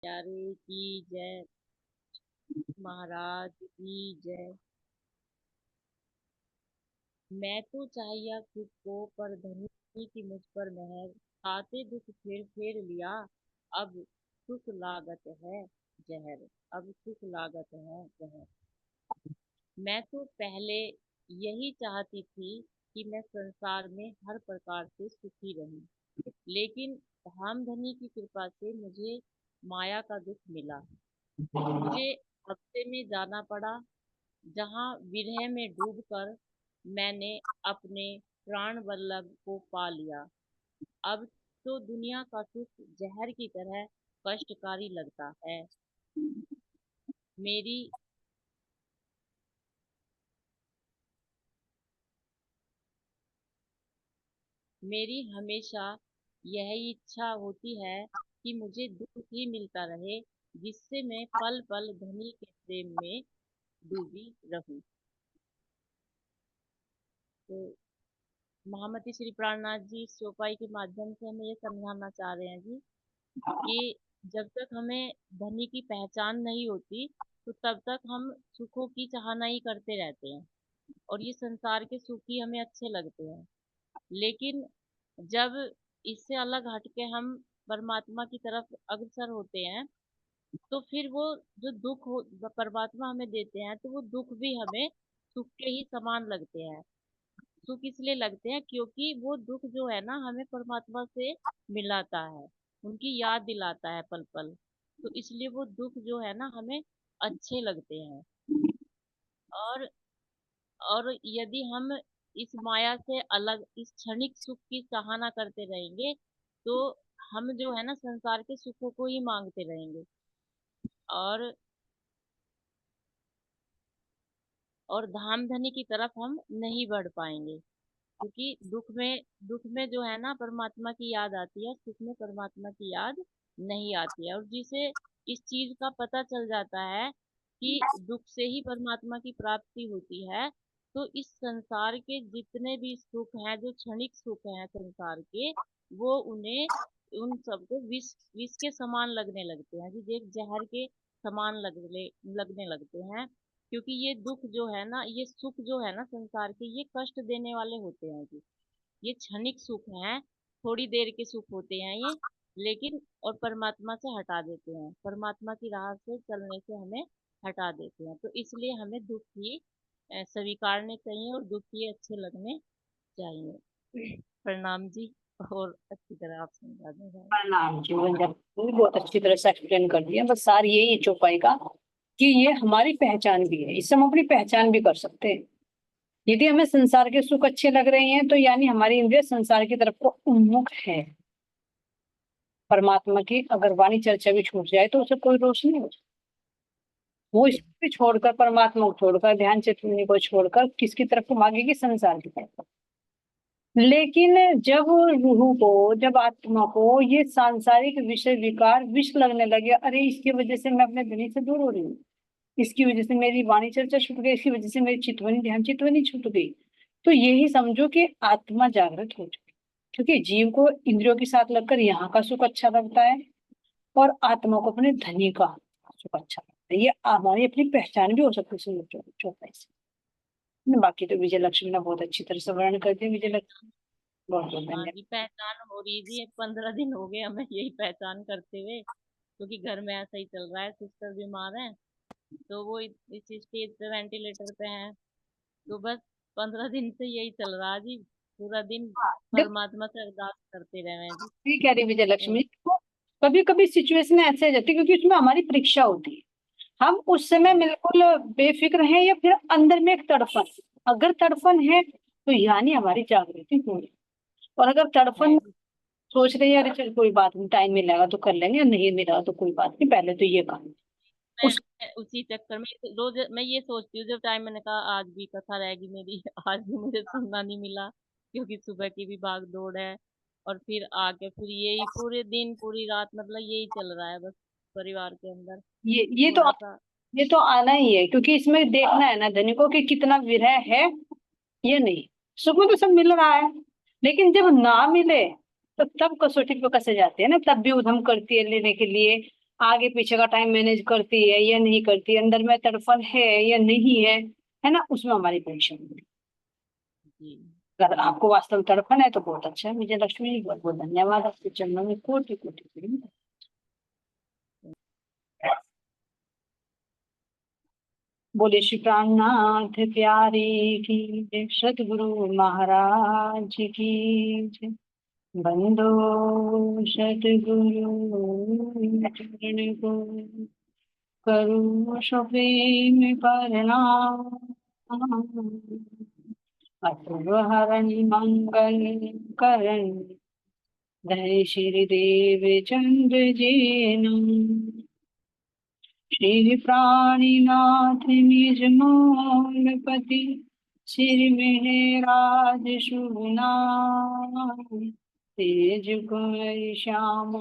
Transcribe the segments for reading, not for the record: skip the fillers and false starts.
प्यारे की जय। महाराज की जय। मैं तो चाहिया खुद को पर धनी की मुझ पर मेहर, खाते दुख फेर फेर लिया, अब सुख लागत है जहर। अब सुख लागत है जहर। मैं तो पहले यही चाहती थी कि मैं संसार में हर प्रकार से सुखी रहूं, लेकिन धाम धनी की कृपा से मुझे माया का दुख मिला। मुझे हफ्ते में जाना पड़ा, जहां विरह में डूबकर मैंने अपने प्राण वल्लभ को पा लिया। अब तो दुनिया का सुख जहर की तरह कष्टकारी लगता है। मेरी मेरी हमेशा यही इच्छा होती है कि मुझे दुख ही मिलता रहे, जिससे मैं पल पल धनी के प्रेम में डूबी रहूं। तो महामती श्री प्राणनाथ जी इस चौपाई के माध्यम से हमें ये समझाना चाह रहे हैं जी कि जब तक हमें धनी की पहचान नहीं होती, तो तब तक हम सुखों की चाहना ही करते रहते हैं, और ये संसार के सुख ही हमें अच्छे लगते हैं। लेकिन जब इससे अलग हटके हम परमात्मा की तरफ अग्रसर होते हैं, तो फिर वो जो दुख हो परमात्मा हमें देते हैं, तो वो दुख भी हमें सुख के ही समान लगते हैं। सुख इसलिए लगते हैं क्योंकि वो दुख जो है ना, हमें परमात्मा से मिलाता है, उनकी याद दिलाता है पल पल। तो इसलिए वो दुख जो है ना, हमें अच्छे लगते हैं। और और यदि हम इस माया से अलग इस क्षणिक सुख की चाहना करते रहेंगे, तो हम जो है ना संसार के सुखों को ही मांगते रहेंगे, और धाम धनी की तरफ हम नहीं बढ़ पाएंगे। क्योंकि दुख में जो है ना परमात्मा की याद आती है, सुख में परमात्मा की याद नहीं आती है। और जिसे इस चीज का पता चल जाता है कि दुख से ही परमात्मा की प्राप्ति होती है, तो इस संसार के जितने भी सुख हैं, जो क्षणिक सुख हैं संसार के, वो उन्हें उन सबको विष विष के समान लगने लगते हैं जी, एक जहर के समान लगने लगते हैं। क्योंकि ये दुख जो है ना, ये सुख जो है ना संसार के, ये कष्ट देने वाले होते हैं जी। ये क्षणिक सुख हैं, थोड़ी देर के सुख होते हैं ये, लेकिन और परमात्मा से हटा देते हैं, परमात्मा की राह से चलने से हमें हटा देते हैं। तो इसलिए हमें दुख ही स्वीकारने चाहिए, और दुख ही अच्छे लगने चाहिए। प्रणाम जी। और अच्छी तरह आप समझा दें। प्रणाम जी वंदन जी, बहुत अच्छी तरह से एक्सप्लेन कर दिया। बस सार यही है चौपाई का कि ये हमारी पहचान भी है, इससे हम अपनी पहचान भी कर सकते हैं। यदि हमें संसार के सुख अच्छे लग रहे हैं, तो यानी हमारी इंद्रिय संसार की तरफ को उन्मुख है। परमात्मा की अगर वाणी चर्चा भी छूट जाए तो उसे कोई रोष नहीं हो। वो इसको भी छोड़कर, परमात्मा को छोड़कर, ध्यान चितवनी को छोड़कर किसकी तरफ को भागेगी? संसार की तरफ। लेकिन जब रूह को, जब आत्मा को ये सांसारिक विषय विकार विष लगने लगे, अरे इसकी वजह से मैं अपने धनी से दूर हो रही हूँ, इसकी वजह से मेरी वाणी चर्चा छूट गई, इसकी वजह से मेरी चितवनी ध्यान चितवनी छूट गई, तो यही समझो कि आत्मा जागृत हो चुकी। क्योंकि जीव को इंद्रियों के साथ लगकर यहाँ का सुख अच्छा लगता है, और आत्मा को अपने धनी का सुख अच्छा लगता है। ये हमारी अपनी पहचान भी हो सकती है चौपाई से। बाकी तो विजय लक्ष्मी ने बहुत अच्छी तरह से वर्णन कर दिया। विजय लक्ष्मी, बहुत बहुत हाँ धन्यवाद। जी, पहचान हो रही थी, 15 दिन हो गए हमें यही पहचान करते हुए, क्योंकि घर में ऐसा ही चल रहा है, सिस्टर बीमार है, तो वो इस स्टेज पे वेंटिलेटर पे है। तो बस 15 दिन से यही चल रहा है जी, पूरा दिन देखो, परमात्मा से अरदास करते रहे हैं जी। ये कह रही विजय और लक्ष्मी को, कभी कभी सिचुएशन ऐसे आ जाती है क्योंकि उसमें हमारी परीक्षा होती है। हम उस समय हाँ बिल्कुल बेफिक्र हैं, या फिर अंदर में एक तड़पन। अगर तड़पन है तो यानी हमारी जागृति हुई, और अगर है तड़पन जी। सोच रही है अरे चल कोई बात नहीं, टाइम मिलेगा तो कर लेंगे, नहीं मिला तो कोई बात नहीं, पहले तो ये काम। उस मैं उसी चक्कर में रोज मैं ये सोचती हूँ, जब टाइम मैंने कहा आज भी कथा रहेगी मेरी, आज भी मुझे सुनना नहीं मिला, क्योंकि सुबह की भी भाग दौड़ है, और फिर आके फिर यही पूरे दिन पूरी रात, मतलब यही चल रहा है बस परिवार के अंदर। ये तो थोड़ा सा ये तो आना ही है, क्योंकि इसमें देखना है ना धनिकों की कितना विरह है। ये नहीं, सुख में तो सब मिल रहा है, लेकिन जब ना मिले तो तब कसौटी पे कसे जाते हैं ना, तब भी उधम करती है लेने के लिए। आगे पीछे का टाइम मैनेज करती है या नहीं करती, अंदर में तड़पन है या नहीं है ना, उसमें हमारी परीक्षा होगी। जी। अगर आपको वास्तव में तड़पन है तो बहुत अच्छा है। विजय लक्ष्मी जी, बहुत बहुत धन्यवाद, आपके चरणों में कोटि कोटि प्रणाम। बोले श्री प्राणनाथ प्यारे की जय, सतगुरु महाराज की जय। बंदो सतगुरु चरण को, करो सप्रेम प्रणाम। अतुल हरण मंगल करण, जय श्री देव चंद्र जी। श्री प्राणीनाथ निज मूलपति, श्री मेहराज शुभनाम। तेज कुंवर श्याम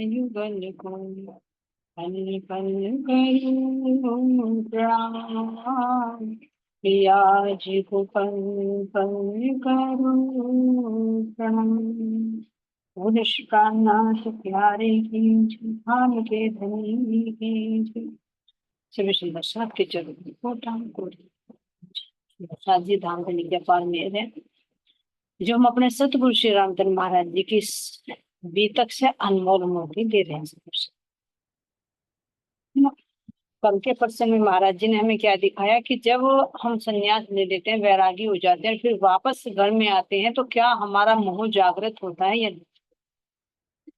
युगल को, पल पल करूं प्रणाम। पियाज को पल पल करूं प्रणाम। निष्कामनाथ प्यारे की जय, धाम के धनी की जय। सभी सुंदर साथ के चरण में कोटान कोटि प्रसाद जी धाम के नित्य पार मेर है, जो हम अपने सतगुरु श्री रामचंद्र महाराज जी की बीतक से अनमोल मूर्ति दे रहे हैं। कल के प्रसंग में महाराज जी ने हमें क्या दिखाया कि जब हम संन्यास ले लेते हैं, वैरागी हो जाते हैं, फिर वापस घर में आते हैं तो क्या हमारा मोह जागृत होता है या नहीं।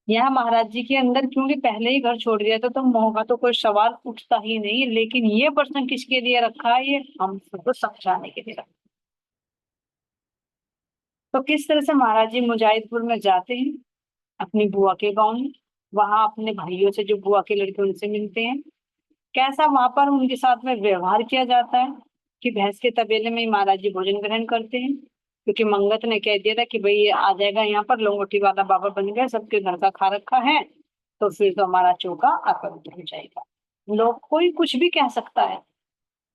यहाँ महाराज जी के अंदर क्योंकि पहले ही घर छोड़ दिया था तो मोह का तो कोई सवाल उठता ही नहीं, लेकिन ये प्रश्न किसके लिए रखा है, ये हम सबको समझाने के लिए रखा। तो किस तरह से महाराज जी मुजाहिदपुर में जाते हैं अपनी बुआ के गांव में, वहां अपने भाइयों से, जो बुआ के लड़के उनसे मिलते हैं, कैसा वहां पर उनके साथ में व्यवहार किया जाता है कि भैंस के तबेले में ही महाराज जी भोजन ग्रहण करते हैं, क्योंकि मंगत ने कह दिया था कि भाई ये आ जाएगा यहाँ पर, लंगोटी वाला बाबा बन गया, सबके घर का खा रखा है, तो फिर तो हमारा चौका अपवित्र हो जाएगा, लोग कोई कुछ भी कह सकता है।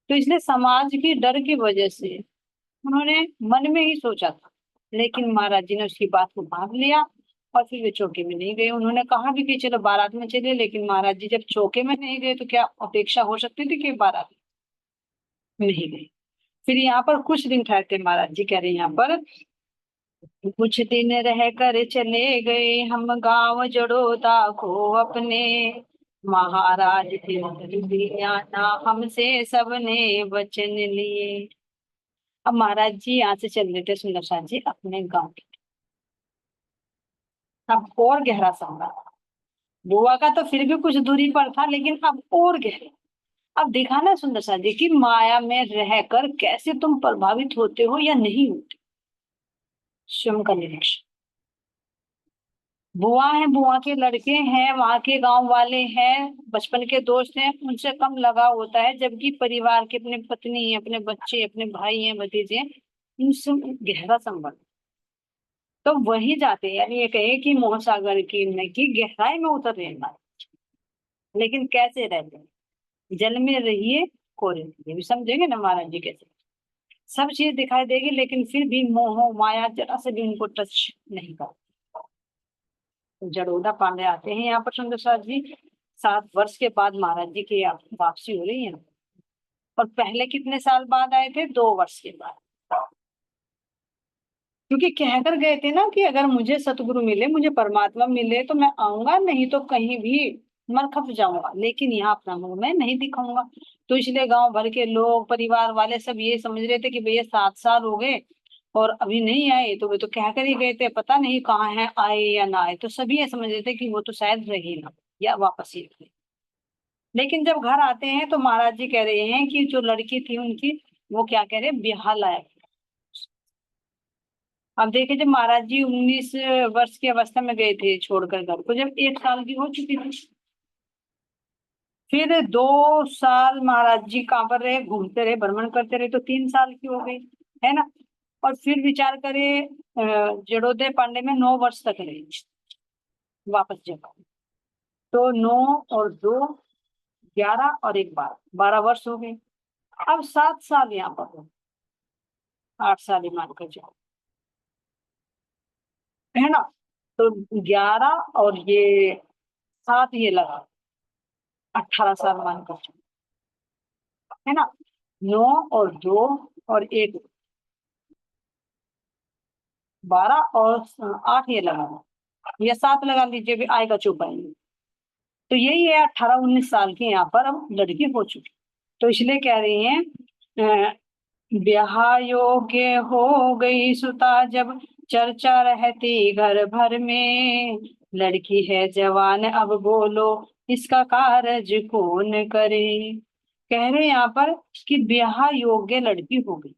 तो इसलिए समाज की डर की वजह से उन्होंने मन में ही सोचा था, लेकिन महाराज जी ने उसकी बात को भाग लिया और फिर वे चौके में नहीं गए। उन्होंने कहा भी कि चलो बारात में चले, लेकिन महाराज जी जब चौके में नहीं गए तो क्या अपेक्षा हो सकती थी कि बारात में नहीं गए। फिर यहाँ पर कुछ दिन ठहरते महाराज जी कह रहे हैं यहाँ पर, कुछ दिन रह कर चले गए हम गांव जड़ोदा को अपने, महाराज फिर भी आना हमसे सबने वचन लिए। अब महाराज जी यहाँ से चल रहे थे सुंदर साथ जी अपने गांव के। अब और गहरा संबंध, बुआ का तो फिर भी कुछ दूरी पर था, लेकिन अब और गहरा। अब दिखाना सुंदर साथ जी की माया में रहकर कैसे तुम प्रभावित होते हो या नहीं होते, स्वयं का निरीक्षण। बुआ है, बुआ के लड़के हैं, वहां के गांव वाले हैं, बचपन के दोस्त हैं, उनसे कम लगाव होता है, जबकि परिवार के अपने पत्नी है, अपने बच्चे, अपने भाई हैं, भतीजे हैं, इनसे गहरा संबंध। तो वही जाते हैं, यानी ये कहे कि मोह सागर की में की गहराई में उतर रहना। लेकिन कैसे रहते हैं, जल में रहिए कोरे रहिए, भी समझेंगे ना महाराज जी कैसे। सब चीज दिखाई देगी लेकिन फिर भी मोह माया जरा से भी उनको टच नहीं कर। जड़ोदा पांडे आते हैं यहाँ पर सुंदर साथ जी, 7 वर्ष के बाद महाराज जी की वापसी हो रही है। और पहले कितने साल बाद आए थे, 2 वर्ष के बाद, क्योंकि कहकर गए थे ना कि अगर मुझे सतगुरु मिले, मुझे परमात्मा मिले तो मैं आऊंगा, नहीं तो कहीं भी मर खप जाऊंगा, लेकिन यहाँ अपना मुंह मैं नहीं दिखाऊंगा। तो इसलिए गांव भर के लोग, परिवार वाले सब ये समझ रहे थे कि भैया 7 साल हो गए और अभी नहीं आए, तो वे तो कह कर ही गए थे, पता नहीं कहाँ है, आए या ना आए। तो सभी ये समझ रहे थे कि वो तो शायद रहे ना या वापस ही रहे। लेकिन जब घर आते हैं तो महाराज जी कह रहे हैं कि जो लड़की थी उनकी, वो क्या कह रहे हैं, ब्याह लायक। अब देखिए, जब महाराज जी 19 वर्ष की अवस्था में गए थे छोड़कर घर को, जब 1 साल की हो चुकी थी, फिर 2 साल महाराज जी कहाँ पर रहे, घूमते रहे, भ्रमण करते रहे, तो 3 साल की हो गई, है ना। और फिर विचार करे, जड़ोदय पांडे में 9 वर्ष तक रहे वापस जगह। तो 9 और 2 11 और एक 12 12 वर्ष हो गए। अब 7 साल यहाँ पर हो, 8 साल ही मान कर जाओ, है ना। तो 11 और ये 7 ये लगा, 18 साल मानकर, है ना। 9 और 2 और 1, 12 और 8 ये लगा या 7 लगा लीजिए, भी आएगा चौपाई। तो यही है 18-19 साल की यहाँ पर अब लड़की हो चुकी, तो इसलिए कह रही हैं ब्याह योग्य हो गई सुता जब, चर्चा रहती घर भर में, लड़की है जवान अब बोलो, इसका कारज कौन करे। कह रहे यहाँ पर कि ब्याह योग्य लड़की हो गई।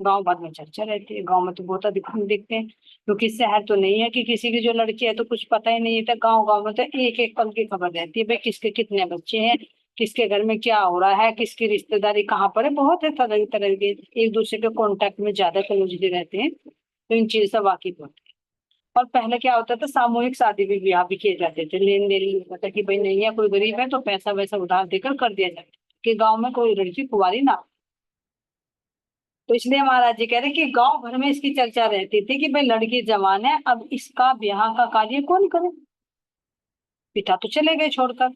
गांव बाद में चर्चा रहती है, गांव में तो बहुत अधिक हम देखते हैं, क्योंकि शहर तो नहीं है कि किसी की जो लड़की है तो कुछ पता ही नहीं था। गांव गांव में तो एक एक पल की खबर रहती है, भाई किसके कितने बच्चे हैं, किसके घर में क्या हो रहा है, किसकी रिश्तेदारी कहाँ पर है, बहुत है तरह तरह के, एक दूसरे के कांटेक्ट में ज्यादा क्लोजली रहते हैं, तो इन चीजों से वाकिफ होते हैं। और पहले क्या होता था, सामूहिक शादी भी ब्याह भी किए जाते थे, लेन देन नहीं होता था कि भाई नहीं है कोई गरीब है तो पैसा वैसा उधार देकर कर दिया जाता कि गाँव में कोई लड़की कुंवारी ना। तो इसलिए महाराज जी कह रहे कि गांव भर में इसकी चर्चा रहती थी कि भाई लड़की जवान है, अब इसका ब्याह का कार्य कौन करे। पिता तो चले गए छोड़कर,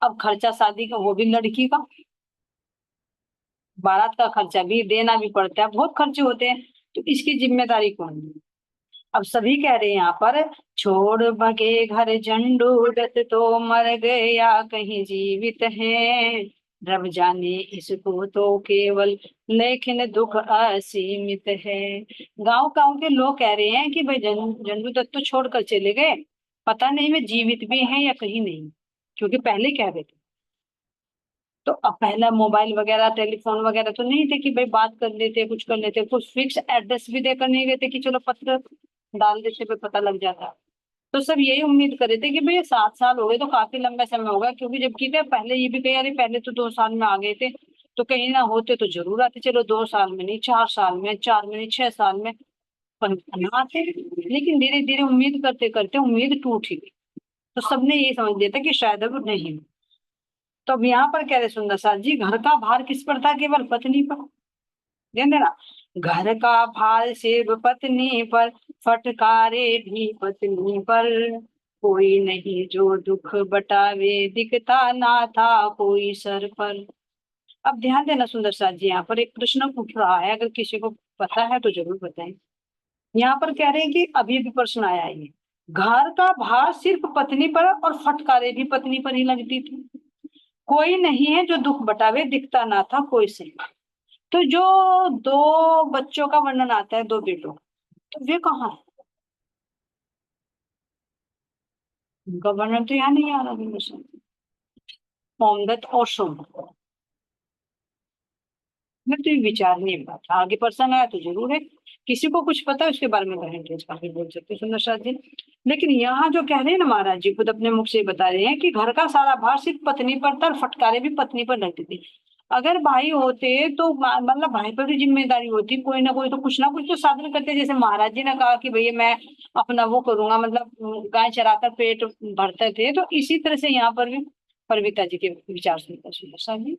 अब खर्चा शादी का वो भी लड़की का, बारात का खर्चा भी देना भी पड़ता है, बहुत खर्चे होते हैं, तो इसकी जिम्मेदारी कौन है। अब सभी कह रहे हैं यहाँ पर, छोड़ भगे घर झंडूडत तो मर गया कहीं जीवित है, रब जाने इसको तो केवल लेकिन दुख असीमित है। गांव गांव के लोग कह रहे हैं कि भाई झंडू दत्त तो छोड़कर चले गए, पता नहीं वे जीवित भी हैं या कहीं नहीं, क्योंकि पहले कह रहे थे। तो अब पहला मोबाइल वगैरह टेलीफोन वगैरह तो नहीं थे कि भाई बात कर लेते कुछ कर लेते, कुछ फिक्स एड्रेस भी देकर नहीं रहते कि चलो पत्र डाल देते पे पता लग जाता। तो सब यही उम्मीद कर रहे थे कि भाई 7 साल हो गए तो काफी लंबा समय होगा, क्योंकि जबकि क्या पहले ये भी कह रहे पहले तो 2 साल में आ गए थे, तो कहीं ना होते तो जरूर आते, चलो 2 साल में नहीं, 4 साल में, 4 में नहीं, 6 साल में, पर ना आते। लेकिन धीरे धीरे उम्मीद करते करते उम्मीद टूट ही गई, तो सबने यही समझ लिया था कि शायद अब नहीं। तो अब यहाँ पर कह रहे सुंदर साथ जी, घर का भार किस पर था, केवल पत्नी पर। ध्यान देना, घर का भार सिर्फ पत्नी पर, फटकारे भी पत्नी पर, कोई नहीं जो दुख बटावे, दिखता ना था कोई सर पर। अब ध्यान देना सुंदर साथ जी, यहाँ पर एक प्रश्न उठ रहा है, अगर किसी को पता है तो जरूर बताएं। यहाँ पर कह रहे हैं कि अभी भी प्रश्न आया है ये, घर का भार सिर्फ पत्नी पर और फटकारे भी पत्नी पर ही लगती थी, कोई नहीं है जो दुख बटावे, दिखता ना था कोई से। तो जो 2 बच्चों का वर्णन आता है, 2 बेटों, तो वे कहाँ है, उनका वर्णन तो यहाँ नहीं आ रहा मेरे सामने। मोमदत्त और सोमदत्त में तो ये विचारणीय बात है, आगे प्रसंग आया तो जरूर है, किसी को कुछ पता है उसके बारे में कहेंगे, आगे बोल सकते हैं सुंदर साथ जी। लेकिन यहाँ जो कह रहे हैं ना महाराज जी, खुद अपने मुख से बता रहे हैं कि घर का सारा भार सिर्फ पत्नी पर था, और फटकारे भी पत्नी पर लगती थी। अगर भाई होते तो मतलब भाई पर भी जिम्मेदारी होती, कोई ना कोई तो कुछ ना कुछ तो साधन करते, जैसे महाराज जी ने कहा कि भैया मैं अपना वो करूंगा, मतलब गाय चराकर पेट भरते थे, तो इसी तरह से यहाँ पर भी परविता जी के विचार सुनता सुंदर साथ जी।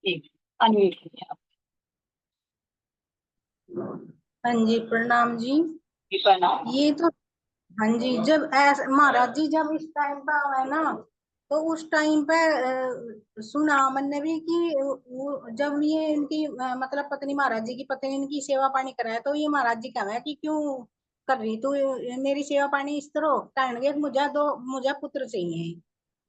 एक अनम्यूट कीजिए आप। हाँ जी, प्रणाम जी। जी, प्रणाम। ये तो हाँ जी, जब ऐसे महाराज जी जब इस टाइम पे आए ना, तो उस टाइम पे सुना मैंने भी कि जब ये इनकी मतलब पत्नी, महाराज जी की पत्नी इनकी सेवा पानी कराया, तो ये महाराज जी कहा कि क्यों कर रही तू मेरी सेवा पानी इस तरह, कहने मुझे पुत्र चाहिए।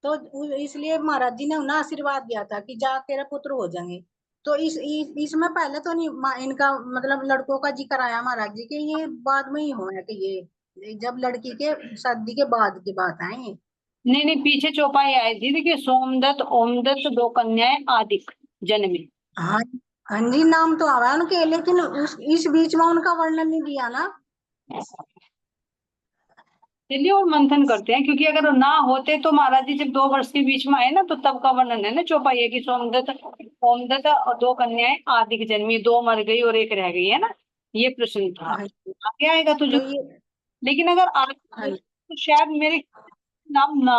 तो इसलिए महाराज जी ने उन्हें आशीर्वाद दिया था कि जा तेरा पुत्र हो जाएंगे। तो इसमें पहले तो नहीं इनका मतलब लड़कों का जिक्र आया महाराज जी के, ये बाद में ही हुआ है कि ये जब लड़की के शादी के बाद की बात है ये। नहीं नहीं, पीछे चौपाई आई थी, देखिए सोमदत्त ओमदत्त 2 कन्याएं आदिक जन्मी। हाँ, हाँ जी, नाम तो आ रहा है उनके, लेकिन इस बीच में उनका वर्णन नहीं दिया ना। चलिए और मंथन करते हैं, क्योंकि अगर ना होते तो महाराज जी जब 2 वर्ष के बीच में आए ना, तो तब का वर्णन है ना चौपाई की, सोमदत्त ओमदत्त और 2 कन्याएं आदिक जन्मी, 2 मर गई और 1 रह गई, है ना, ये प्रश्न था। हाँ जी, आगे आएगा तो जो, तो ये लेकिन अगर आगे हाँ, तो शायद मेरे नाम ना।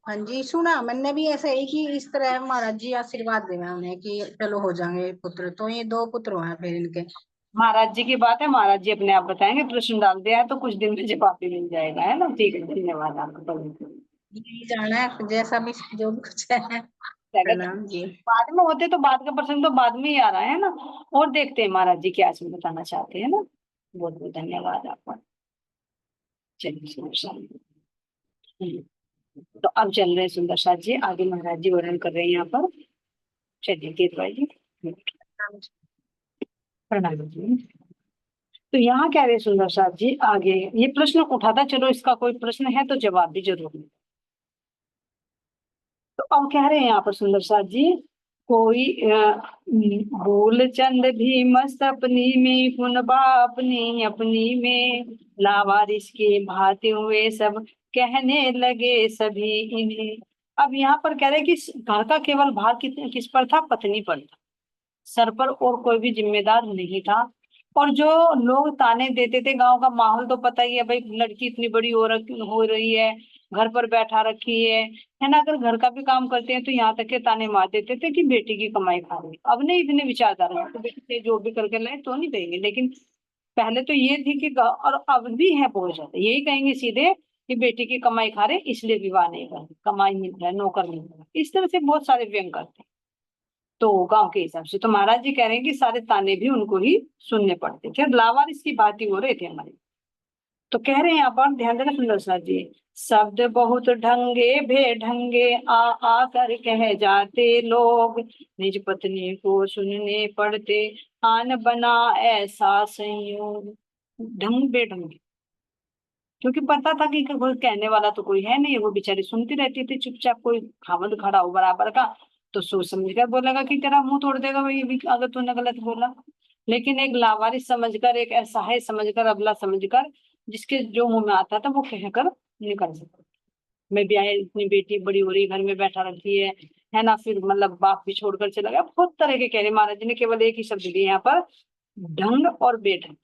हाँ जी, सुना मैंने भी ऐसे ही कि इस तरह महाराज जी आशीर्वाद देवे उन्हें कि चलो हो जाएंगे पुत्र, तो ये 2 पुत्र हुए फिर इनके। महाराज जी की बात है, महाराज जी अपने आप बताएंगे, प्रश्न डाल दिया है तो कुछ दिन में जवाब भी मिल जाएगा, है ना। ठीक है, धन्यवाद आपका। यही जाना है, जैसा भी जो भी कुछ है। अगर प्रणाम जी। बाद में होते तो बाद का प्रश्न तो बाद में ही आ रहा है ना। और देखते हैं महाराज जी क्या इसमें बताना चाहते हैं ना। बहुत बहुत धन्यवाद आपका। चलिए सुंदर साथ। तो अब चल रहे हैं सुंदर साथ जी आगे, महाराज जी वर्णन कर रहे हैं यहाँ पर। चलिए केत भाई जी। प्रणाम जी। तो यहाँ कह रहे हैं सुंदर साथ जी आगे, ये प्रश्न उठा था, चलो इसका कोई प्रश्न है तो जवाब भी जरूर है। तो अब कह रहे हैं यहाँ पर सुंदर साथ जी, कोई भूल चंद भी मस्त अपनी में, कुनबा अपनी अपनी में, लावारिस के भाते हुए सब कहने लगे सभी इन्हें। अब यहाँ पर कह रहे हैं कि घर का केवल भार किस पर था, पत्नी पर था, सर पर और कोई भी जिम्मेदार नहीं था। और जो लोग ताने देते थे, गांव का माहौल तो पता ही है भाई, लड़की इतनी बड़ी हो रही है, घर पर बैठा रखी है ना। अगर घर का भी काम करते हैं तो यहाँ तक के ताने मार देते थे कि बेटी की कमाई खा रही। अब नहीं इतने विचारधारा तो बेटी से जो भी करके लाए तो नहीं देंगे, लेकिन पहले तो ये थी कि और अब भी है बहुत ज्यादा, यही कहेंगे सीधे कि बेटी की कमाई खा रहे इसलिए विवाह नहीं कर रहे, कमाई मिल रहा है, नौकर मिल रहा है, इस तरह से बहुत सारे व्यंग करते हैं तो गांव के हिसाब से। तो महाराज जी कह रहे हैं कि सारे ताने भी उनको ही सुनने पड़ते थे, लावारिस की बात ही हो रहे थे हमारे। तो कह रहे हैं यहाँ पर ध्यान देना सुंदर साथ जी, शब्द बहुत ढंगे बेढंगे आ आ कर कह जाते लोग, निज पत्नी को सुनने पड़ते, आन बना ऐसा संयोग। ढंग बेढंगे, क्योंकि पता था कि कोई कहने वाला तो कोई है नहीं, वो बेचारी सुनती रहती थी चुपचाप, कोई खामद खड़ा हो बराबर का तो सोच समझ कर बोलेगा कि तेरा मुंह तोड़ देगा भाई भी अगर तूने गलत बोला। लेकिन एक लावारिस समझकर, एक असहाय समझकर, अबला समझकर, जिसके जो मुंह में आता था वो कहकर निकल सकता। मैं भी आए, इतनी बेटी बड़ी हो रही है, घर में बैठा रखी है ना, फिर मतलब बाप भी छोड़कर चला गया, बहुत तरह के कह रहे महाराज जी ने, केवल एक ही शब्द दिए यहाँ पर, ढंग और बेढंग।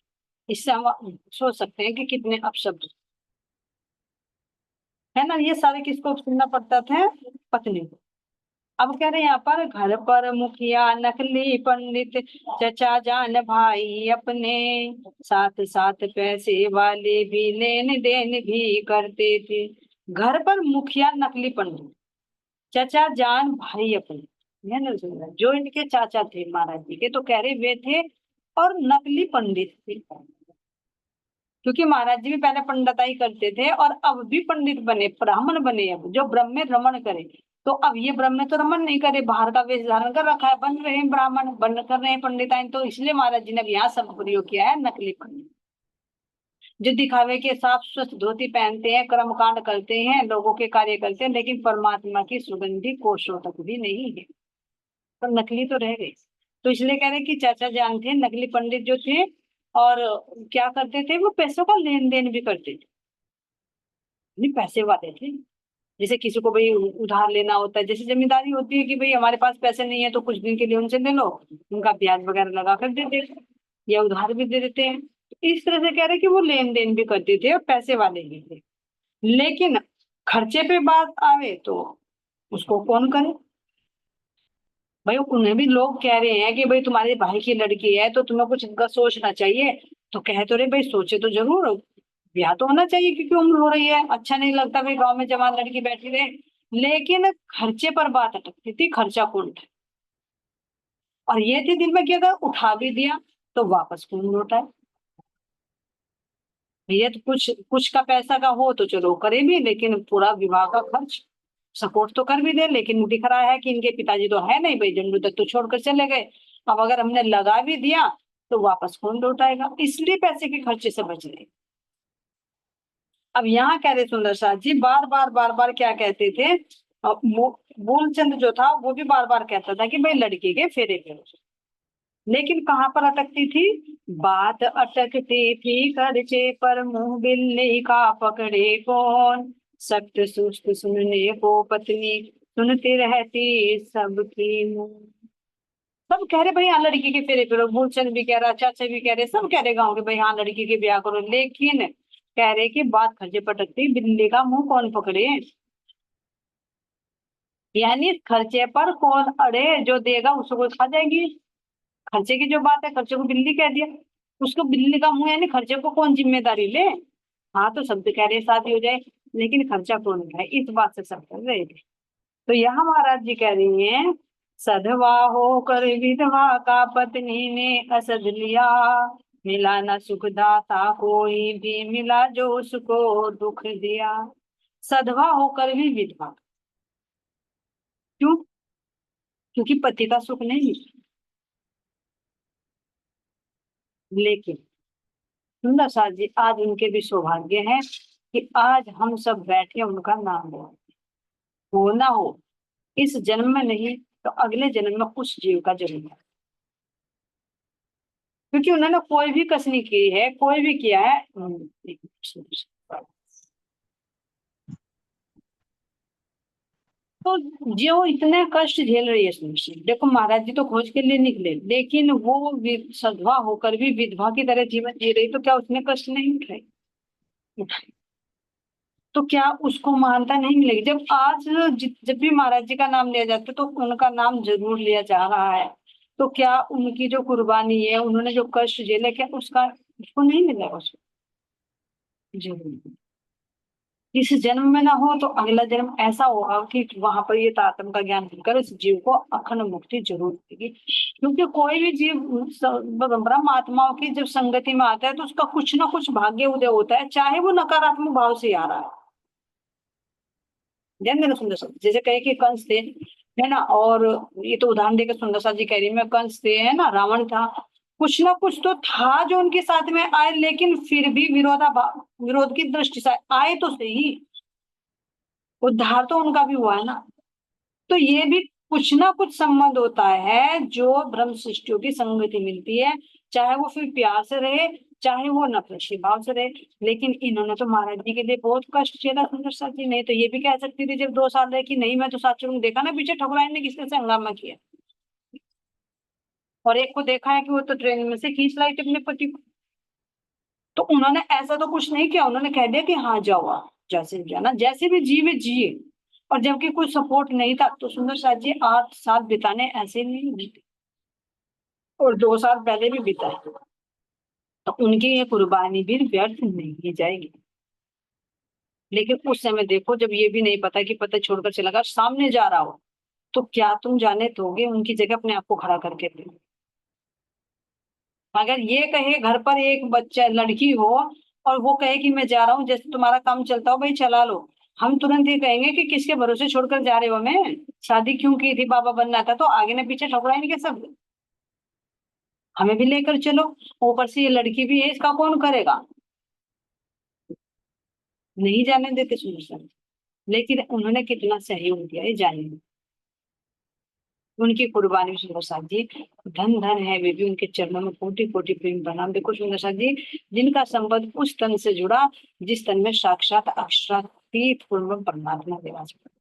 इससे हम सोच सकते हैं कि कितने अपशब्द है ना। ये सारे किसको सुनना पड़ता था, पत्नी को। अब कह रहे हैं यहाँ पर, घर पर मुखिया नकली पंडित, चचा जान भाई अपने, साथ साथ पैसे वाले भी लेन देन भी करते थे। घर पर मुखिया नकली पंडित, चचा जान भाई अपने, है ना सुंदर, जो इनके चाचा थे महाराज जी के, तो कह रहे वे थे और नकली पंडित थे। क्योंकि महाराज जी भी पहले पंडिताई करते थे और अब भी पंडित बने, ब्राह्मण बने, अब जो ब्रह्म में रमण करे। तो अब ये ब्रह्म में तो रमण नहीं करे, बाहर का वेश धारण कर रखा है, बन रहे हैं ब्राह्मण, बन कर रहे हैं पंडिताई, तो इसलिए महाराज जी ने यहाँ शब्द प्रयोग किया है नकली पंडित। जो दिखावे के साफ स्वच्छ धोती पहनते हैं, कर्म कांड करते हैं, लोगों के कार्य करते हैं, लेकिन परमात्मा की सुगंधी कोशों तक भी नहीं है, तो नकली तो रह गए। तो इसलिए कह रहे हैं कि चाचा जान थे नकली पंडित जो थे, और क्या करते थे, वो पैसों का लेन देन भी करते थे, नहीं पैसे वाले थे। जैसे किसी को भाई उधार लेना होता है, जैसे जमींदारी होती है कि भाई हमारे पास पैसे नहीं है तो कुछ दिन के लिए उनसे ले लो, उनका ब्याज वगैरह लगा कर दे देते या उधार भी दे देते हैं। इस तरह से कह रहे हैं कि वो लेन देन भी करते थे और पैसे वाले भी थे। लेकिन खर्चे पे बात आवे तो उसको कौन करे भाई, उन्हें भी लोग कह रहे हैं कि भाई तुम्हारे भाई की लड़की है तो तुम्हें कुछ इनका सोचना चाहिए। तो कह तो रहे भाई सोचे तो जरूर, ब्याह तो होना चाहिए क्योंकि उम्र हो रही है, अच्छा नहीं लगता भाई गांव में जवान लड़की बैठी रहे। लेकिन खर्चे पर बात अटकती थी, खर्चा कौन उठाए। और ये थी दिल में कि अगर उठा भी दिया तो वापस कौन लौटाए। ये तो कुछ कुछ का पैसा का हो तो चलो करे भी, लेकिन पूरा विवाह का खर्च सपोर्ट तो कर भी दे, लेकिन दिख रहा है कि इनके पिताजी तो है नहीं भाई, जंडू तक तो छोड़कर चले गए। अब अगर हमने लगा भी दिया तो वापस कौन लौटाएगा, इसलिए पैसे के खर्चे से बच रहे। अब यहाँ कह रहे सुंदर साथ जी, बार बार क्या कहते थे, मूलचंद जो था वो भी बार बार कहता था कि भाई लड़की के फेरे फेरो। लेकिन कहाँ पर अटकती थी बात, अटकती थी खर्चे पर, मुंह बिल्ली का पकड़े कौन, सख्त सुस्त सुनने को पत्नी, सुनती रहती सबकी मुंह। सब कह रहे भाई हाँ लड़की के फेरे फेरो, मूलचंद भी कह रहा, चाचा भी कह रहे, सब कह रहे गाँव के भाई हाँ लड़की के ब्याह करो। लेकिन कह रहे कि बात खर्चे पर अटकती, बिल्ली का मुंह कौन पकड़े, यानी खर्चे पर कौन अड़े, जो देगा उसको खा जाएगी। खर्चे की जो बात है, खर्चे को बिल्ली कह दिया। उसको बिल्ली का मुंह, यानी खर्चे को कौन जिम्मेदारी ले। हाँ तो सब तो कह रहे शादी हो जाए, लेकिन खर्चा कौन उठाए, इस बात से सब कर रहे थे। तो यहाँ महाराज जी कह रही हैं, सधवा होकर विधवा का पत्नी ने असद लिया, मिला न सुख दाता कोई भी, मिला जो उसको दुख दिया। सधवा होकर भी विधवा, क्यों? क्योंकि पति का सुख नहीं मिला। लेकिन सुंदर साथ जी, आज उनके भी सौभाग्य है कि आज हम सब बैठे उनका नाम ले। हो ना हो इस जन्म में नहीं तो अगले जन्म में उस जीव का जन्म है, क्योंकि उन्होंने कोई भी कसनी की है, कोई भी किया है। तो जो इतने कष्ट झेल रही है सुनिश्चित, देखो महाराज जी तो खोज के लिए निकले, लेकिन वो सधवा होकर भी विधवा की तरह जीवन जी रही, तो क्या उसने कष्ट नहीं उठाए? उठाए। तो क्या उसको मानता नहीं मिलेगी? जब आज जब भी महाराज जी का नाम लिया जाता है तो उनका नाम जरूर लिया जा रहा है, तो क्या उनकी जो कुर्बानी है, उन्होंने जो कष्ट झेले, क्या उसका उसको नहीं मिलेगा? उसको जरूर। इस जन्म में ना हो तो अगला जन्म ऐसा होगा कि वहां पर ये तात्म का ज्ञान मिलकर उस जीव को अखंड मुक्ति जरूर मिलेगी। क्योंकि कोई भी जीव ब्रह्म आत्माओं की जब संगति में आता है तो उसका कुछ ना कुछ भाग्य उदय होता है, चाहे वो नकारात्मक भाव से आ रहा है। ध्यान देना सुंदर सा, जैसे कहे कि कंस थे, है ना, और ये तो उदाहरण देकर सुंदर सा जी कह रही मैं, कंस थे, है ना, रावण था, कुछ ना कुछ तो था जो उनके साथ में आए, लेकिन फिर भी विरोध की दृष्टि से आए तो सही, उद्धार तो उनका भी हुआ है ना। तो ये भी कुछ ना कुछ संबंध होता है जो ब्रह्म सृष्टियों की संगति मिलती है, चाहे वो फिर प्यार से रहे, चाहे वो नफरत भाव से रहे। लेकिन इन्होंने तो महाराज जी के लिए बहुत कष्ट झेला सुंदर सा जी, नहीं तो ये भी कह सकती थी जब 2 साल रहे कि नहीं मैं तो साथ चलूंगी। देखा ना पीछे ठकुराइन ने किस तरह से हंगामा किया, और एक को देखा है कि वो तो ट्रेन में से खींच लाई थी अपने पति को। तो उन्होंने ऐसा तो कुछ नहीं किया, उन्होंने कह दिया कि हाँ जाओ आप, जैसे भी जाना, जैसे भी जीवे जिए। और जबकि कोई सपोर्ट नहीं था, तो सुंदर साथ जी 8 साल बिताने ऐसे नहीं बीते, और 2 साल पहले भी बिताए, तो उनकी ये कुर्बानी भी व्यर्थ नहीं जाएगी। लेकिन उस समय देखो, जब ये भी नहीं पता कि पता छोड़कर चला गया, सामने जा रहा हो, तो क्या तुम जाने दोगे उनकी जगह अपने आप को खड़ा करके? अगर ये कहे घर पर एक बच्चा लड़की हो और वो कहे कि मैं जा रहा हूँ, जैसे तुम्हारा काम चलता हो भाई चला लो, हम तुरंत ये कहेंगे कि किसके भरोसे छोड़कर जा रहे हो, हमें शादी क्यों की थी, बाबा बनना था, तो आगे न पीछे ठकुराएंगे सब, हमें भी लेकर चलो। ऊपर से ये लड़की भी है, इसका कौन करेगा? नहीं जाने देते सुनो सर। लेकिन उन्होंने कितना सहयोग दिया ये जानिए, उनकी कुर्बानी सुंदर साथ जी, धन धन है वे भी उनके चरणों में कोटि कोटि प्रेम प्रणाम। देखो सुंदर साथ जी, जिनका संबंध उस तन से जुड़ा जिस तन में साक्षात अक्षरातीत पूर्ण परमात्मा विराजमान।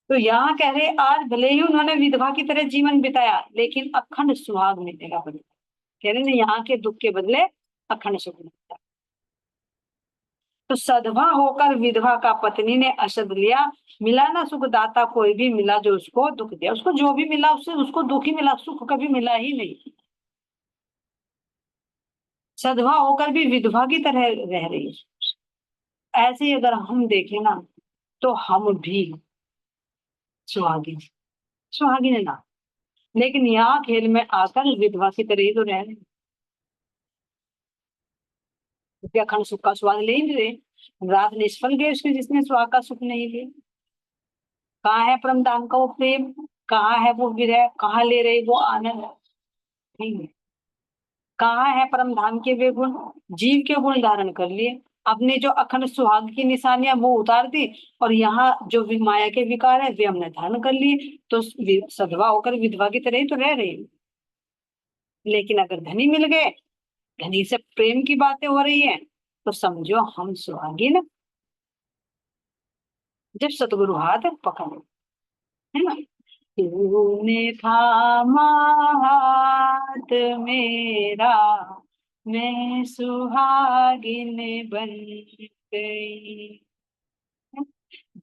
तो यहाँ कह रहे आज भले ही उन्होंने विधवा की तरह जीवन बिताया, लेकिन अखंड सुहाग मिलेगा बदले। कह रहे यहाँ के दुख के बदले अखंड सुख मिलता। तो सधवा होकर विधवा का पत्नी ने असद लिया, मिला ना सुख दाता कोई भी, मिला जो उसको दुख दिया। उसको जो भी मिला उससे उसको दुख ही मिला, सुख कभी मिला ही नहीं। सधवा होकर भी विधवा की तरह रह रही है। ऐसे ही अगर हम देखें ना, तो हम भी सुहागिन, सुहागिन है ना, लेकिन यहाँ खेल में आकर विधवा की तरह ही तो रह रहे, क्योंकि अखंड सुख का स्वाद ले ही नहीं रहे। रात निष्फल गए उसके जिसने सुहाग का सुख नहीं लिया। कहाँ है परम धाम का वो प्रेम, कहाँ है वो विरह, कहाँ ले रहे वो आनंद? नहीं है। कहाँ है परम धाम के वे गुण, जीव के गुण धारण कर लिए, अपने जो अखंड सुहाग की निशानियां वो उतार दी, और यहाँ जो माया के विकार है वे हमने धारण कर लिए, तो सधवा होकर विधवा की तरह ही तो रह रही। लेकिन अगर धनी मिल गए, धनी से प्रेम की बातें हो रही है, तो समझो हम सुहागिन, जब सतगुरु हाथ पकड़, है ना, तूने थामा हाथ मेरा, मैं सुहागिन बन गई।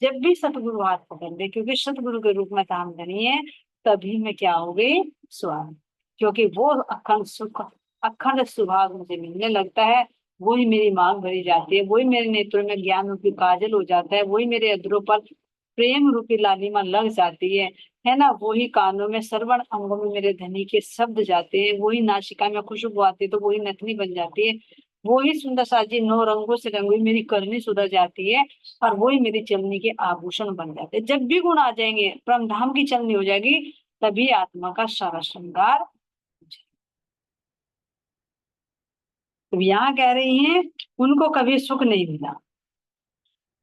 जब भी सतगुरु हाथ पकड़ ले, क्योंकि सतगुरु के रूप में काम करनी है, तभी मैं क्या हो गई? सुहागिन। क्योंकि वो अखंड सुख, अखंड सुभाग मुझे मिलने लगता है। वही मेरी मांग भरी जाती है, वही मेरे नेत्रों में ज्ञान रूपी काजल हो जाता है, वही मेरे अधरों पर प्रेम रूपी लालिमा लग जाती है ना। वही कानों में, श्रवण अंगों में मेरे धनी के शब्द जाते हैं, वही नासिका में खुशबू आती है तो वही नथनी बन जाती है, वही सुंदर साजी नौ रंगों से रंगी हुई मेरी करनी सुधर जाती है, और वही मेरी चलनी के आभूषण बन जाते हैं। जब भी गुण आ जाएंगे, परम धाम की चलनी हो जाएगी, तभी आत्मा का सारा श्रृंगार। तो यहाँ कह रही हैं उनको कभी सुख नहीं मिला।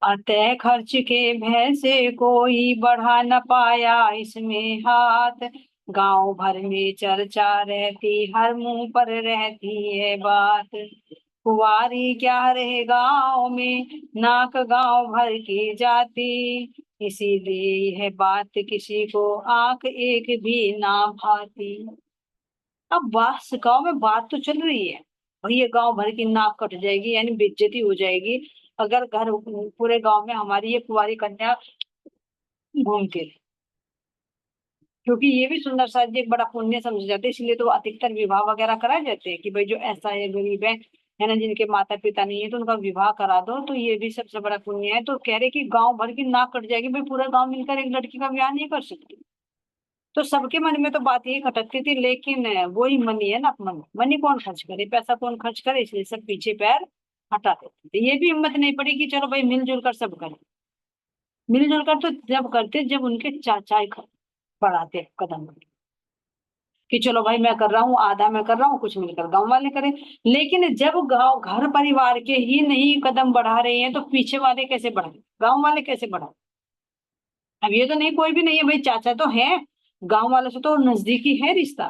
अतः खर्च के भय से कोई बढ़ा न पाया इसमें हाथ, गांव भर में चर्चा रहती, हर मुंह पर रहती है बात। कुंवारी क्या रहे गांव में, नाक गांव भर की जाती, इसीलिए यह बात किसी को आंख एक भी ना भाती। अब बात गांव में बात तो चल रही है, भाई ये गांव भर की नाक कट जाएगी, यानी बेइज्जती हो जाएगी अगर घर पूरे गांव में हमारी ये कुंवारी कन्या घूमती रही। क्योंकि ये भी सुंदर साज एक बड़ा पुण्य समझे जाते हैं, इसलिए तो अधिकतर विवाह वगैरह कराए जाते हैं कि भाई जो ऐसा है, गरीब है ना, जिनके माता पिता नहीं है, तो उनका विवाह करा दो, तो ये भी सबसे बड़ा पुण्य है। तो कह रहे कि गांव भर की नाक कट जाएगी, भाई पूरा गांव मिलकर एक लड़की का ब्याह नहीं कर सकती। तो सबके मन में तो बात यही खटकती थी, लेकिन वही मनी है ना, मन मनी कौन खर्च करे, पैसा कौन खर्च करे, इसलिए सब पीछे पैर हटा देते थे। ये भी हिम्मत नहीं पड़ी कि चलो भाई मिलजुल कर सब करें। मिलजुल कर तो जब करते जब उनके चाचा ही बढ़ाते कदम, कि चलो भाई मैं कर रहा हूँ, आधा मैं कर रहा हूँ, कुछ मिलकर गांव वाले करें। लेकिन जब गांव घर परिवार के ही नहीं कदम बढ़ा रहे हैं, तो पीछे वाले कैसे बढ़े, गांव वाले कैसे बढ़े। अब ये तो नहीं, कोई भी नहीं है भाई, चाचा तो है, गांव वालों से तो नजदीकी है रिश्ता,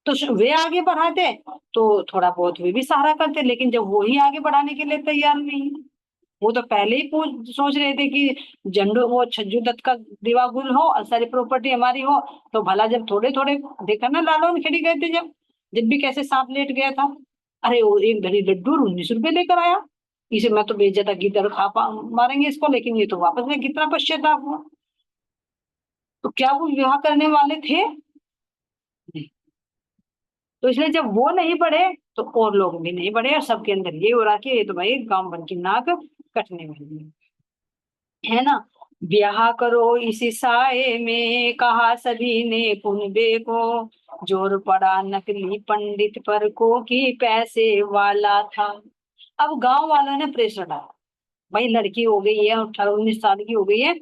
तो वे आगे बढ़ाते तो थोड़ा बहुत वे भी सहारा करते। लेकिन जब वो ही आगे बढ़ाने के लिए तैयार नहीं है, वो तो पहले ही सोच रहे थे कि झंडू वो छज्जू दत्त का दीवा गुल हो और सारी प्रॉपर्टी हमारी हो। तो भला जब थोड़े थोड़े देखा ना, लालौन खड़ी गए थे जब भी कैसे सांप लेट गया था, अरे वो एक धड़ी लड्डू 19 रुपए लेकर आया, इसे मैं तो बेइज्जता गिद्दड़ खा मारेंगे इसको, लेकिन ये तो वापस में, कितना पश्चाताप हुआ। तो क्या वो विवाह करने वाले थे? नहीं। तो इसलिए जब वो नहीं बढ़े तो और लोग भी नहीं बढ़े, और सबके अंदर ये हो रहा कि ये तो भाई गांव बन की नाक कटने वाली है ना। ब्याह करो इसी साए में, कहा सभी ने पुनबे को, जोर पड़ा नकली पंडित पर को कि पैसे वाला था। अब गांव वालों ने प्रेशर डाला, भाई लड़की हो गई है, 18-19 साल की हो गई है,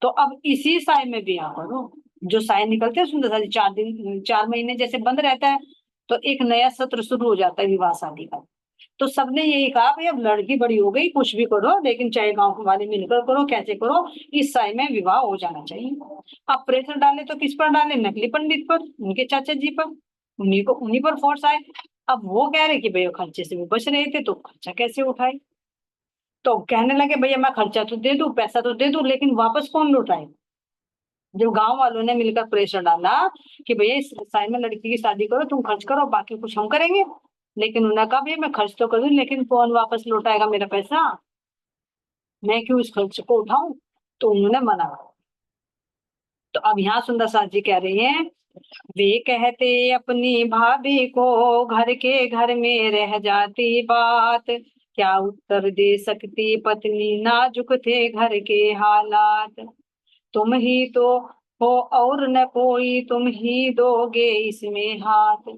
तो अब इसी साय में ब्याह करो। जो साय निकलते हैं सुंदर साल, 4 दिन 4 महीने जैसे बंद रहता है, तो एक नया सत्र शुरू हो जाता है विवाह शादी का। तो सबने यही कहा भाई अब लड़की बड़ी हो गई, कुछ भी करो, लेकिन चाहे गांव वाले मिलकर करो, कैसे करो, इस साय में विवाह हो जाना चाहिए। अब प्रेशर डाले तो किस पर डाले, नकली पंडित पर, उनके चाचा जी पर, उन्हीं पर फोर्स आए। अब वो कह रहे कि भाई खर्चे से भी बच रहे थे, तो खर्चा कैसे उठाए। तो कहने लगे भैया मैं खर्चा तो दे दूं, पैसा तो दे दूं, लेकिन वापस कौन लौटाए। जब गांव वालों ने मिलकर प्रेशर डाला कि भैया इस साल में लड़की की शादी करो, तुम खर्च करो, बाकी कुछ हम करेंगे, लेकिन उन्होंने कहा भैया मैं खर्च तो करूँ, लेकिन कौन वापस लौटाएगा मेरा पैसा, मैं क्यों इस खर्च को उठाऊं। तो उन्होंने मना कर। तो अब यहाँ सुंदर सास जी कह रही हैं, वे कहते अपनी भाभी को, घर के घर में रह जाती बात, क्या उत्तर दे सकती पत्नी, नाजुक थे घर के हालात, तुम ही तो हो और न कोई, तुम ही दोगे इसमें हाथ।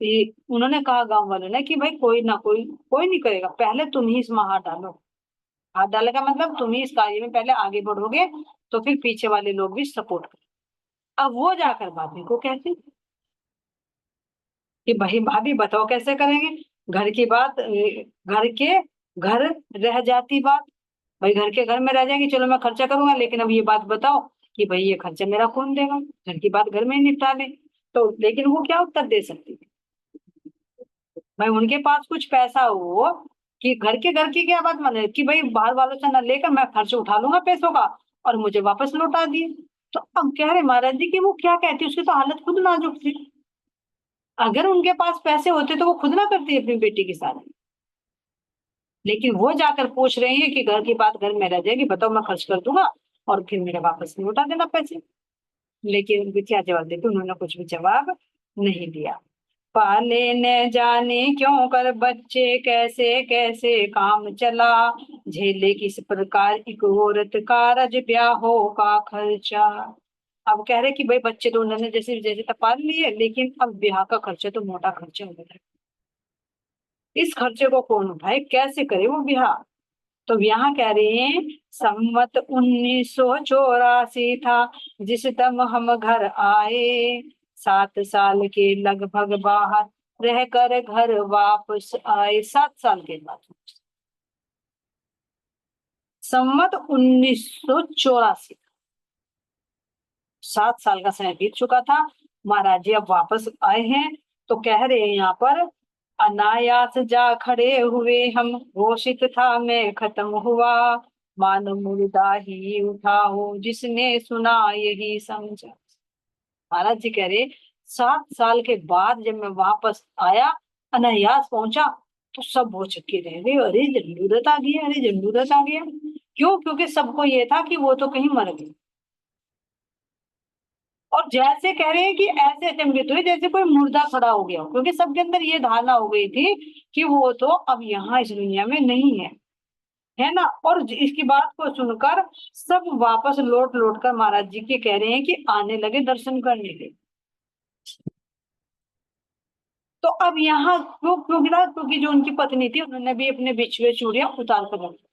उन्होंने कहा गांव वालों ने कि भाई कोई ना कोई, कोई नहीं करेगा, पहले तुम ही इसमें हाथ डालो। हाथ डालने का मतलब तुम ही इस कार्य में पहले आगे बढ़ोगे, तो फिर पीछे वाले लोग भी सपोर्ट करें। अब वो जाकर भाभी को कहते कि भाई भाभी बताओ कैसे करेंगे, घर की बात, घर के घर रह जाती बात, भाई घर के घर में रह जाएगी, चलो मैं खर्चा करूंगा, लेकिन अब ये बात बताओ कि भाई ये खर्चा मेरा कौन देगा, घर की बात घर में ही निपटा ले। तो लेकिन वो क्या उत्तर दे सकती है, भाई उनके पास कुछ पैसा हो कि घर की क्या बात माने कि भाई बाहर वालों से न लेकर मैं खर्च उठा लूंगा पैसों का और मुझे वापस लौटा दिए। तो अब कह रहे महाराज जी कि वो क्या कहती, उसकी तो हालत खुद नाजुक थी, अगर उनके पास पैसे होते तो वो खुद ना करती अपनी बेटी के साथ। लेकिन वो जाकर पूछ रहे हैं कि घर की बात घर में रह जाएगी, बताओ मैं खर्च कर दूंगा और फिर मेरे वापस नहीं लौटा देना पैसे। लेकिन उनको क्या जवाब देते, उन्होंने कुछ भी जवाब नहीं दिया। पाले न जाने क्यों कर बच्चे, कैसे कैसे काम चला, झेले किस प्रकार एक औरत कारज ब्याहों का खर्चा। अब कह रहे कि भाई बच्चे तो उन्होंने जैसे जैसे तो पाल लिए, लेकिन अब ब्याह का खर्चा तो मोटा खर्चा हो गया। इस खर्चे को कौन उठाए, कैसे करे वो ब्याह। तो यहाँ कह रहे हैं संवत 1984 था जिस दम हम घर आए, 7 साल के लगभग बाहर रहकर घर वापस आए। 7 साल के बाद, संवत 1984, 7 साल का समय बीत चुका था। महाराज जी अब वापस आए हैं, तो कह रहे हैं यहाँ पर अनायास जा खड़े हुए हम, घोषित था मैं खत्म हुआ, मान मुर्दा ही उठाओ जिसने सुना यही समझा। महाराज जी कह रहे 7 साल के बाद जब मैं वापस आया, अनायास पहुंचा, तो सब वो चक्के रह गए, अरे जरूरत आ गया, अरे जरूरत आ गया। क्यों? क्योंकि सबको ये था कि वो तो कहीं मर गई। और जैसे कह रहे हैं कि ऐसे अचंभित हुए जैसे कोई मुर्दा खड़ा हो गया हो, क्योंकि सबके अंदर ये धारणा हो गई थी कि वो तो अब यहाँ इस दुनिया में नहीं है ना। और इसकी बात को सुनकर सब वापस लौट लौट कर महाराज जी के कह रहे हैं कि आने लगे दर्शन करने के। तो अब यहाँ क्यों क्यों गिरा? क्योंकि जो उनकी पत्नी थी उन्होंने भी अपने बिछुए चूड़ियां उतार कर रख दी।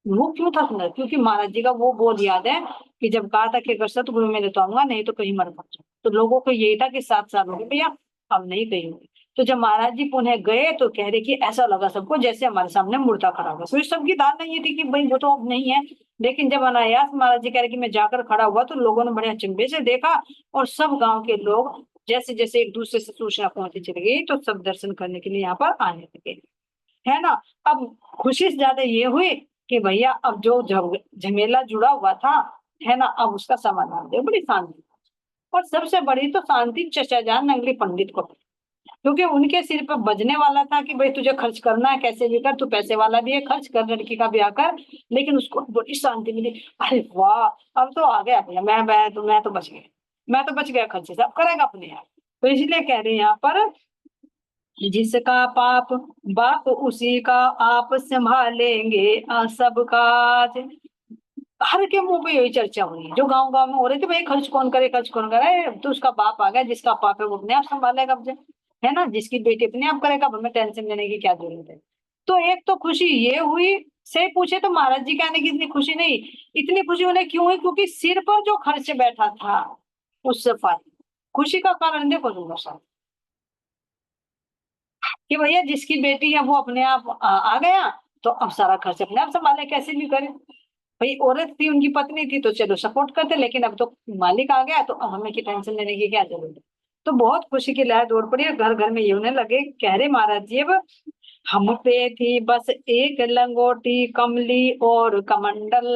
वो क्यों था सुंदर? क्योंकि महाराज जी का वो बोल याद है कि जब कहा था कि अगर सतगुरु में लेता आऊंगा नहीं तो कहीं मर जाऊंगा। तो लोगों को यही था कि 7 साल हो गए भैया, अब नहीं कहीं होंगे। तो जब महाराज जी पुनः गए तो कह रहे कि ऐसा लगा सबको जैसे हमारे सामने मुर्दा खड़ा हुआ। तो सबकी धारणा ये थी कि भाई वो तो अब नहीं है। लेकिन जब अनायास महाराज जी कह रहे कि मैं जाकर खड़ा हुआ, तो लोगों ने बड़े अचंभे से देखा, और सब गांव के लोग जैसे जैसे एक दूसरे से सूचना पहुंचती चली गई, तो सब दर्शन करने के लिए यहाँ पर आने लगे, है ना। अब खुशी से ज्यादा ये हुई कि भैया अब जो झमेला जुड़ा हुआ था, है ना, अब उसका समाधान दे। बड़ी शांति। और सबसे बड़ी तो शांति चचा जान नंगली पंडित को, क्योंकि उनके सिर पर बजने वाला था कि भाई तुझे खर्च करना है, कैसे भी कर, तू पैसे वाला भी है, खर्च कर, लड़की का ब्याह कर। लेकिन उसको बड़ी शांति मिली। अरे वाह, अब तो आ गया भैया, मैं तो बच गया, मैं तो बच गया खर्चे से, अब करेगा अपने आप। तो इसलिए कह रहे हैं यहाँ पर जिसका पाप बाप उसी का, आप संभालेंगे सब काज। हर के मुंह पे यही चर्चा हुई है, जो गांव गांव में हो रही थी, भाई खर्च कौन करे, खर्च कौन करे। तो उसका बाप आ गया, जिसका पाप है वो अपने आप संभालेगा, अब है ना, जिसकी बेटी अपने आप करेगा, अब हमें टेंशन लेने की क्या जरूरत है। तो एक तो खुशी ये हुई। से पूछे तो महाराज जी कहने की इतनी खुशी नहीं, इतनी खुशी उन्हें क्यों हुई? क्योंकि सिर पर जो खर्च बैठा था उससे फायदा। खुशी का कारण देखो दूंगा साहब, कि भैया जिसकी बेटी है वो अपने आप आ गया, तो अब सारा खर्च अपने आप संभाले, कैसे भी करे। भाई औरत थी, उनकी पत्नी थी, तो चलो सपोर्ट करते, लेकिन अब तो मालिक आ गया, तो अब हमें की टेंशन लेने की क्या जरूरत है। तो बहुत खुशी की लहर दौड़ पड़ी, और घर घर में ये होने लगे। कह रहे महाराज जी अब हम पे थी बस एक लंगोटी कमली और कमंडल,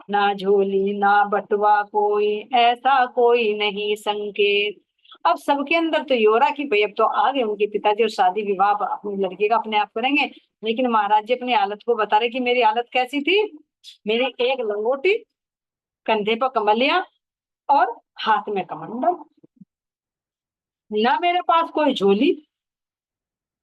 ना झोली ना बटुआ कोई, ऐसा कोई नहीं संकेत। अब सबके अंदर तो ये हो रहा कि भाई अब तो आ गए उनके पिताजी, और शादी विवाह अपनी लड़की का अपने आप करेंगे। लेकिन महाराज जी अपनी हालत को बता रहे कि मेरी हालत कैसी थी। मेरी एक लंगोटी, कंधे पर कमलिया, और हाथ में कमंडल। ना मेरे पास कोई झोली,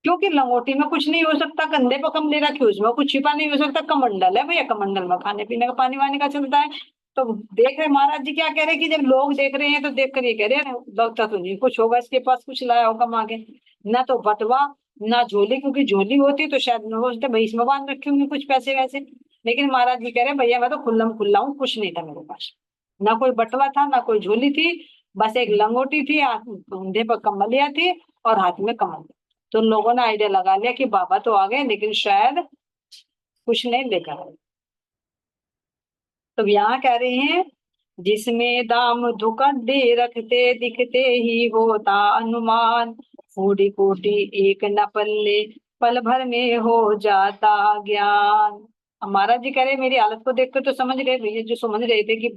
क्योंकि लंगोटी में कुछ नहीं हो सकता, कंधे पर कमली रखी उसमें कुछ छिपा नहीं हो सकता। कमंडल है भैया, कमंडल में खाने पीने का पानी वानी का चलता है। तो देख रहे महाराज जी क्या कह रहे हैं कि जब लोग देख रहे हैं तो देख कर ये कह रहे हैं लगता तो नहीं कुछ होगा, इसके पास कुछ लाया होगा मांगे। ना तो बटवा, ना झोली, क्योंकि झोली होती तो शायद न हो भाई इसमें बांध रखे होंगे कुछ पैसे वैसे। लेकिन महाराज जी कह रहे हैं भैया मैं तो खुल्लम खुल्ला हूँ, कुछ नहीं था मेरे पास। ना कोई बटवा था, ना कोई झोली थी, बस एक लंगोटी थी, कंधे पर कमलिया थी, और हाथ में कमल। तो लोगों ने आइडिया लगा लिया कि बाबा तो आ गए, लेकिन शायद कुछ नहीं लेकर आए। तो यहाँ कह रहे हैं जिसमें दाम धुकड्डे रखते दिखते ही होता अनुमान, फूडी कोटी एक न पल्ले पल भर में हो जाता ज्ञान। अब महाराज जी कह रहे मेरी हालत को देखकर तो समझ गए भैया, जो समझ रहे थे कि